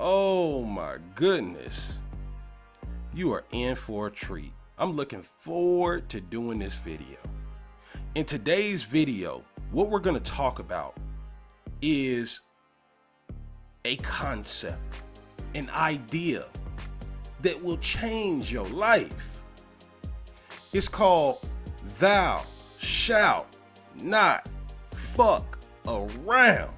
Oh my goodness. You are in for a treat. I'm looking forward to doing this video. In today's video, what we're going to talk about is a concept, an idea that will change your life. It's called thou shalt not fuck around.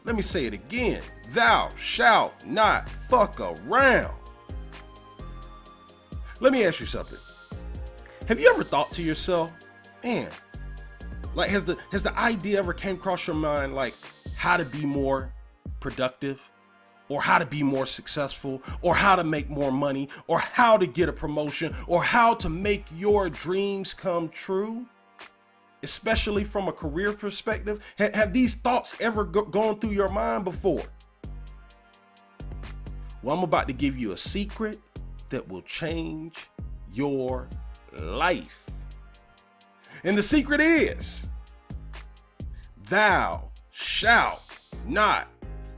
Let me say it again. Thou shalt not fuck around. Let me ask you something. Have you ever thought to yourself, man, like has the idea ever came across your mind, like how to be more productive, or how to be more successful, or how to make more money, or how to get a promotion, or how to make your dreams come true? Especially from a career perspective, have these thoughts ever gone through your mind before? Well, I'm about to give you a secret that will change your life. And the secret is, thou shalt not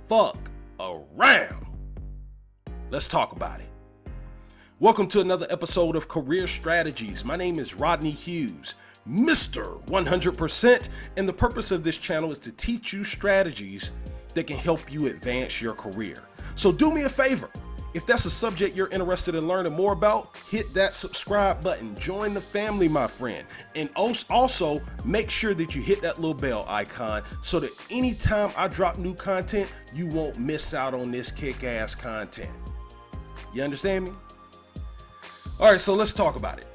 fuck around. Let's talk about it. Welcome to another episode of Career Strategies. My name is Rodney Hughes, Mr. 100%, and the purpose of this channel is to teach you strategies that can help you advance your career. So do me a favor. If that's a subject you're interested in learning more about, hit that subscribe button. Join the family, my friend. And also make sure that you hit that little bell icon so that anytime I drop new content, you won't miss out on this kick-ass content. You understand me? All right, so let's talk about it.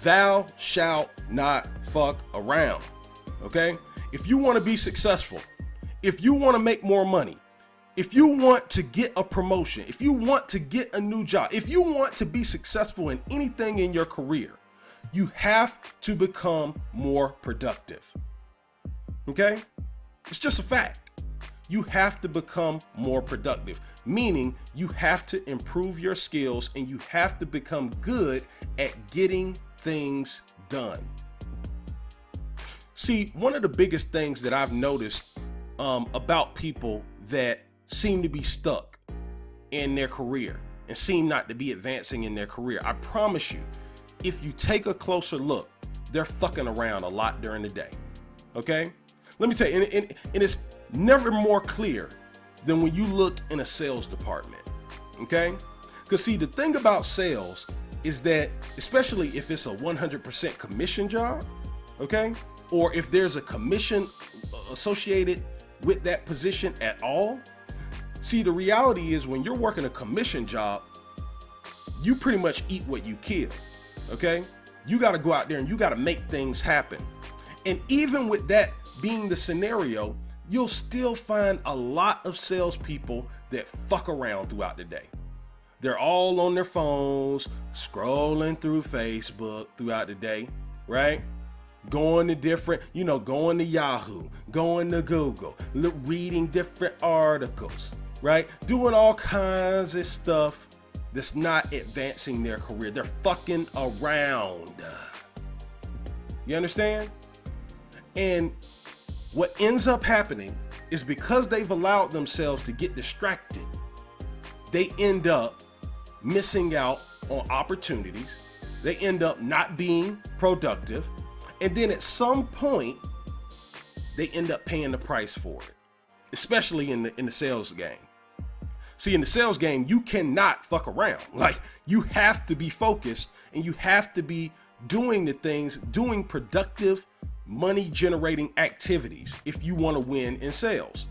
Thou shalt not fuck around, okay? If you want to be successful, if you want to make more money, if you want to get a promotion, if you want to get a new job, if you want to be successful in anything in your career, you have to become more productive, okay? It's just a fact. You have to become more productive, meaning you have to improve your skills and you have to become good at getting things done. See, one of the biggest things that I've noticed about people that seem to be stuck in their career and seem not to be advancing in their career, I promise you, if you take a closer look, they're fucking around a lot during the day, okay? Let me tell you, and it's never more clear than when you look in a sales department, okay? Because see, the thing about sales is that, especially if it's a 100% commission job, okay? Or if there's a commission associated with that position at all. See, the reality is when you're working a commission job, you pretty much eat what you kill, okay? You got to go out there and you got to make things happen. And even with that being the scenario, you'll still find a lot of salespeople that fuck around throughout the day. They're all on their phones, scrolling through Facebook throughout the day, right? Going to different, going to Yahoo, going to Google, reading different articles, right? Doing all kinds of stuff that's not advancing their career. They're fucking around. You understand? And what ends up happening is because they've allowed themselves to get distracted, they end up missing out on opportunities. They end up not being productive. And then at some point, they end up paying the price for it, especially in the sales game. See, in the sales game, you cannot fuck around. Like, you have to be focused and you have to be doing the things, doing productive, money-generating activities if you want to win in sales.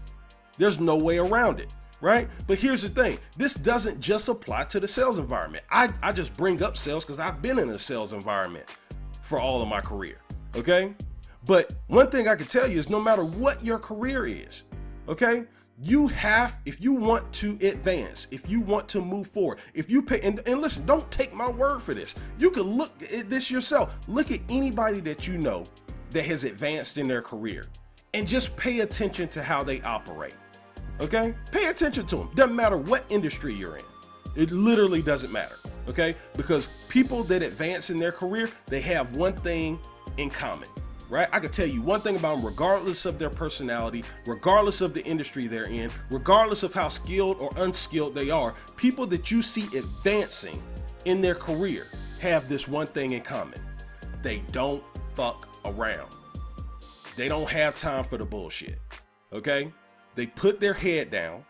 There's no way around it, right? But here's the thing. This doesn't just apply to the sales environment. I just bring up sales because I've been in a sales environment for all of my career, okay? But one thing I can tell you is no matter what your career is, okay, if you want to advance, if you want to move forward, if you pay, and listen, don't take my word for this. You can look at this yourself. Look at anybody that you know that has advanced in their career and just pay attention to how they operate, okay? Pay attention to them. Doesn't matter what industry you're in. It literally doesn't matter, okay? Because people that advance in their career, they have one thing in common. right? I could tell you one thing about them, regardless of their personality, regardless of the industry they're in, regardless of how skilled or unskilled they are, people that you see advancing in their career have this one thing in common. They don't fuck around. They don't have time for the bullshit, okay? They put their head down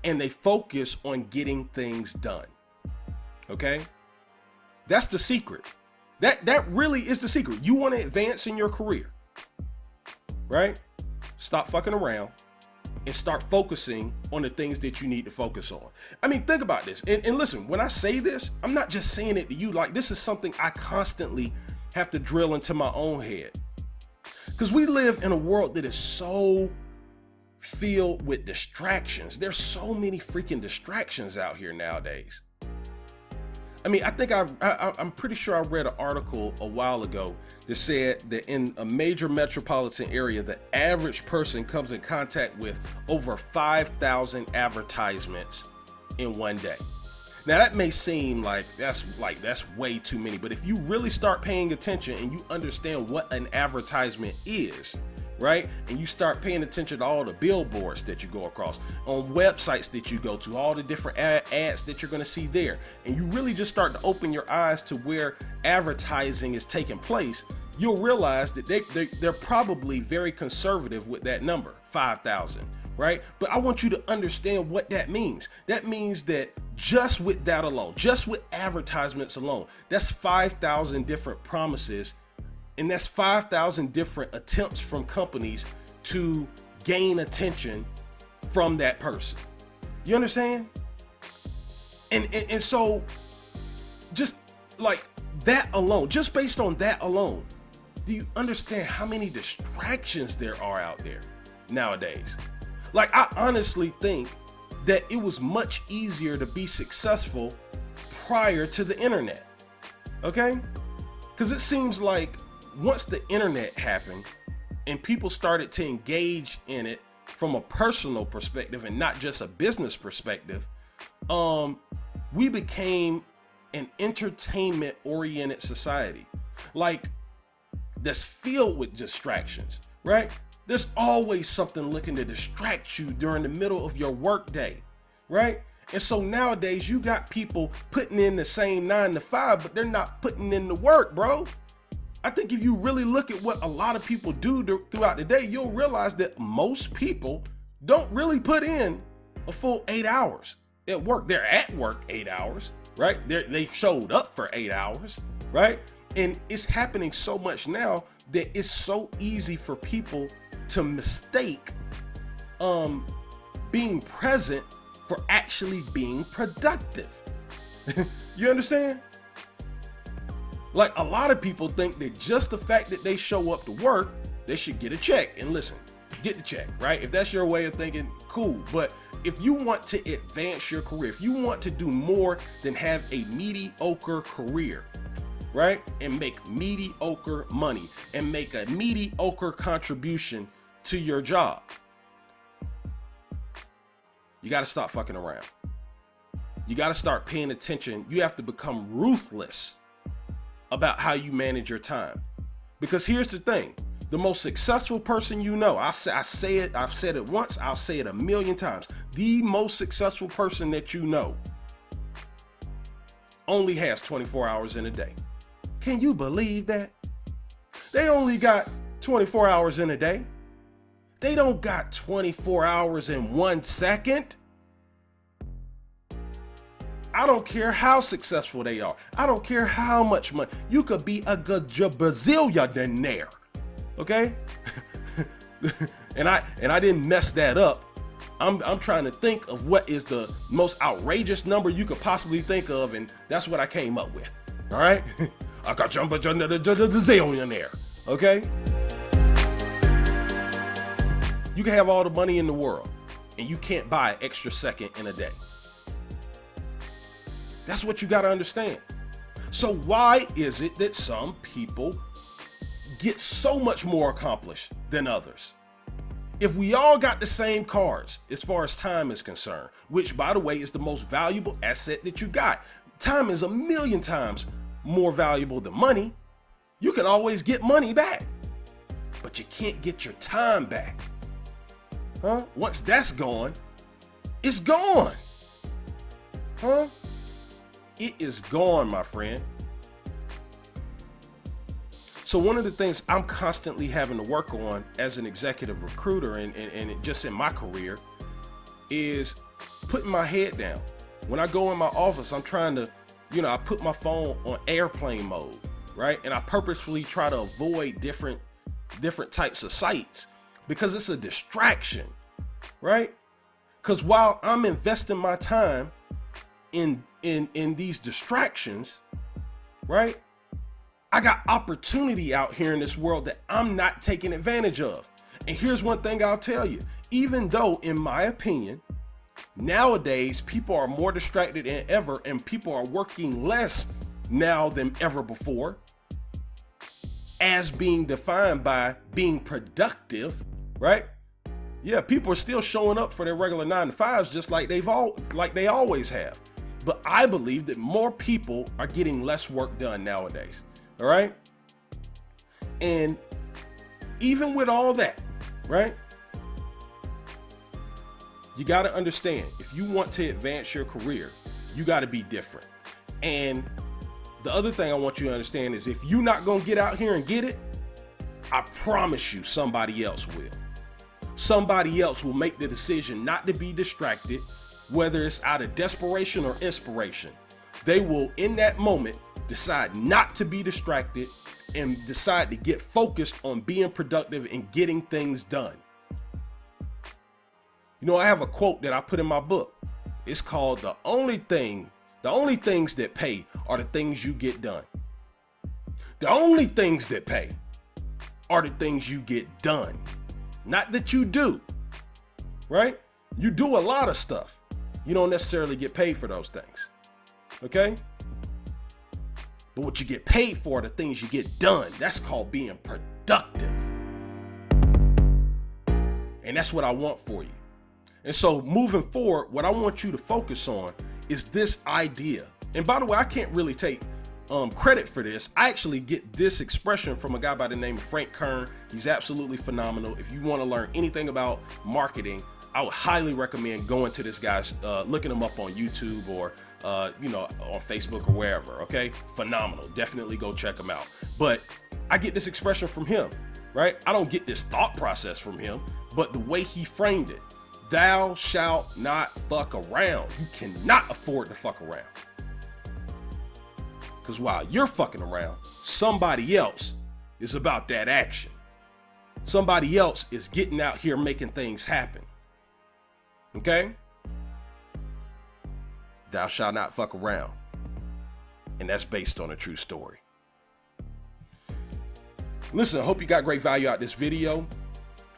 and they focus on getting things done, okay? That's the secret. That really is the secret. You want to advance in your career, right? Stop fucking around and start focusing on the things that you need to focus on. I mean, think about this. And listen, when I say this, I'm not just saying it to you. Like, this is something I constantly have to drill into my own head. Because we live in a world that is so filled with distractions. There's so many freaking distractions out here nowadays. I mean, I think I'm pretty sure I read an article a while ago that said that in a major metropolitan area, the average person comes in contact with over 5,000 advertisements in one day. Now that may seem like that's way too many, but if you really start paying attention and you understand what an advertisement is, right? And you start paying attention to all the billboards that you go across, on websites that you go to, all the different ads that you're going to see there, and you really just start to open your eyes to where advertising is taking place, you'll realize that they're probably very conservative with that number, 5,000, right? But I want you to understand what that means. That means that just with that alone, just with advertisements alone, that's 5,000 different promises. And that's 5,000 different attempts from companies to gain attention from that person. You understand? And so just like that alone, just based on that alone, do you understand how many distractions there are out there nowadays? Like, I honestly think that it was much easier to be successful prior to the internet. Okay? Because it seems like once the internet happened and people started to engage in it from a personal perspective and not just a business perspective, we became an entertainment oriented society, like, that's filled with distractions, right? There's always something looking to distract you during the middle of your work day, right? And so nowadays you got people putting in the same 9 to 5, but they're not putting in the work, bro. I think if you really look at what a lot of people do throughout the day, you'll realize that most people don't really put in a full 8 hours at work. They're at work 8 hours, right? They showed up for 8 hours, right? And it's happening so much now that it's so easy for people to mistake being present for actually being productive. You understand? Like, a lot of people think that just the fact that they show up to work, they should get a check. And listen, get the check, right? If that's your way of thinking, cool. But if you want to advance your career, if you want to do more than have a mediocre career, right? And make mediocre money and make a mediocre contribution to your job, you got to stop fucking around. You got to start paying attention. You have to become ruthless about how you manage your time. Because here's the thing, the most successful person you know, I've said it once, I'll say it 1,000,000 times. The most successful person that you know only has 24 hours in a day. Can you believe that? They only got 24 hours in a day. They don't got 24 hours in 1 second. I don't care how successful they are. I don't care how much money. You could be a gajabazillionaire, okay? and I didn't mess that up. I'm trying to think of what is the most outrageous number you could possibly think of, and that's what I came up with. All right, a gajabazillionaire, okay? You can have all the money in the world, and you can't buy an extra second in a day. That's what you got to understand. So why is it that some people get so much more accomplished than others? If we all got the same cards as far as time is concerned, which, by the way, is the most valuable asset that you got. Time is 1,000,000 times more valuable than money. You can always get money back. but you can't get your time back. Huh? Once that's gone, it's gone. Huh? It is gone, my friend. So one of the things I'm constantly having to work on as an executive recruiter and just in my career is putting my head down. When I go in my office, I'm trying to, I put my phone on airplane mode, right? And I purposefully try to avoid different types of sites because it's a distraction, right? Because while I'm investing my time in these distractions, right? I got opportunity out here in this world that I'm not taking advantage of. And here's one thing I'll tell you, even though in my opinion, nowadays people are more distracted than ever and people are working less now than ever before, as being defined by being productive, right? Yeah, people are still showing up for their regular 9 to 5s just like they always have. But I believe that more people are getting less work done nowadays. All right. And even with all that, right? You got to understand, if you want to advance your career, you got to be different. And the other thing I want you to understand is if you're not going to get out here and get it, I promise you somebody else will. Somebody else will make the decision not to be distracted, whether it's out of desperation or inspiration. They will, in that moment, decide not to be distracted and decide to get focused on being productive and getting things done. I have a quote that I put in my book. It's called the only things that pay are the things you get done. The only things that pay are the things you get done. Not that you do, right? You do a lot of stuff. You don't necessarily get paid for those things. Okay? But what you get paid for are the things you get done. That's called being productive. And that's what I want for you. And so moving forward, what I want you to focus on is this idea. And by the way, I can't really take credit for this. I actually get this expression from a guy by the name of Frank Kern. He's absolutely phenomenal. If you want to learn anything about marketing, I would highly recommend going to this guy's, looking him up on YouTube or on Facebook or wherever. Okay, phenomenal. Definitely go check him out. But I get this expression from him, right? I don't get this thought process from him, but the way he framed it. Thou shalt not fuck around. You cannot afford to fuck around. Because while you're fucking around, somebody else is about that action. Somebody else is getting out here making things happen. Okay? Thou shalt not fuck around. And that's based on a true story. Listen, I hope you got great value out of this video.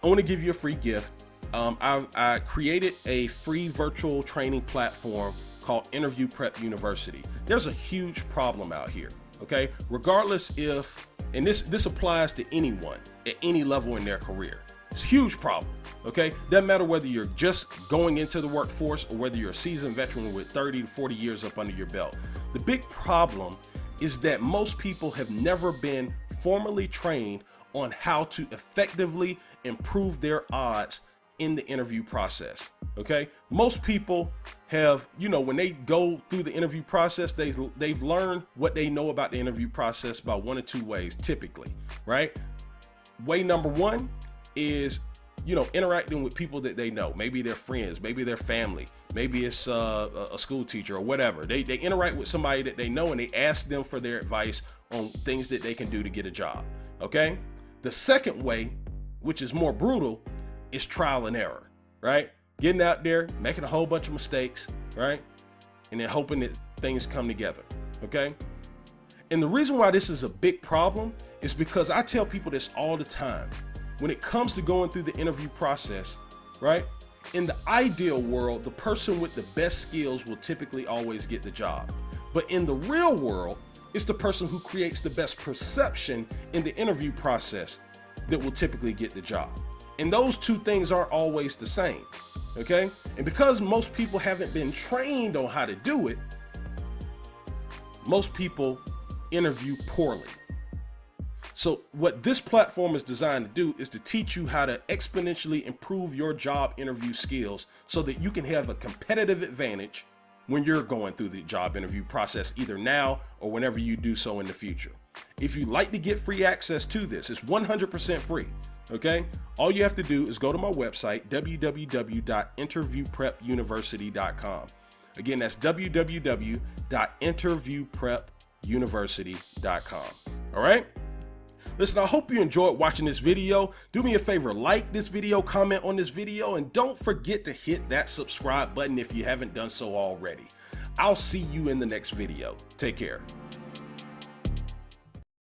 I want to give you a free gift. I created a free virtual training platform called Interview Prep University. There's a huge problem out here, okay? Regardless if, and this applies to anyone at any level in their career. It's a huge problem, okay? Doesn't matter whether you're just going into the workforce or whether you're a seasoned veteran with 30 to 40 years up under your belt. The big problem is that most people have never been formally trained on how to effectively improve their odds in the interview process. Okay, most people have, when they go through the interview process, they've learned what they know about the interview process by one or two ways, typically, right? Way number one is, interacting with people that they know, maybe their friends, maybe their family, maybe it's a school teacher or whatever. They interact with somebody that they know and they ask them for their advice on things that they can do to get a job. Okay, the second way, which is more brutal, is trial and error, right? Getting out there, making a whole bunch of mistakes, right? And then hoping that things come together, okay? And the reason why this is a big problem is because I tell people this all the time. When it comes to going through the interview process, right? In the ideal world, the person with the best skills will typically always get the job. But in the real world, it's the person who creates the best perception in the interview process that will typically get the job. And those two things aren't always the same, okay? And because most people haven't been trained on how to do it, most people interview poorly. So what this platform is designed to do is to teach you how to exponentially improve your job interview skills so that you can have a competitive advantage when you're going through the job interview process, either now or whenever you do so in the future. If you'd like to get free access to this, it's 100% free. Okay, all you have to do is go to my website, www.interviewprepuniversity.com. Again, that's www.interviewprepuniversity.com. All right. Listen, I hope you enjoyed watching this video. Do me a favor, like this video, comment on this video, and don't forget to hit that subscribe button if you haven't done so already. I'll see you in the next video. Take care.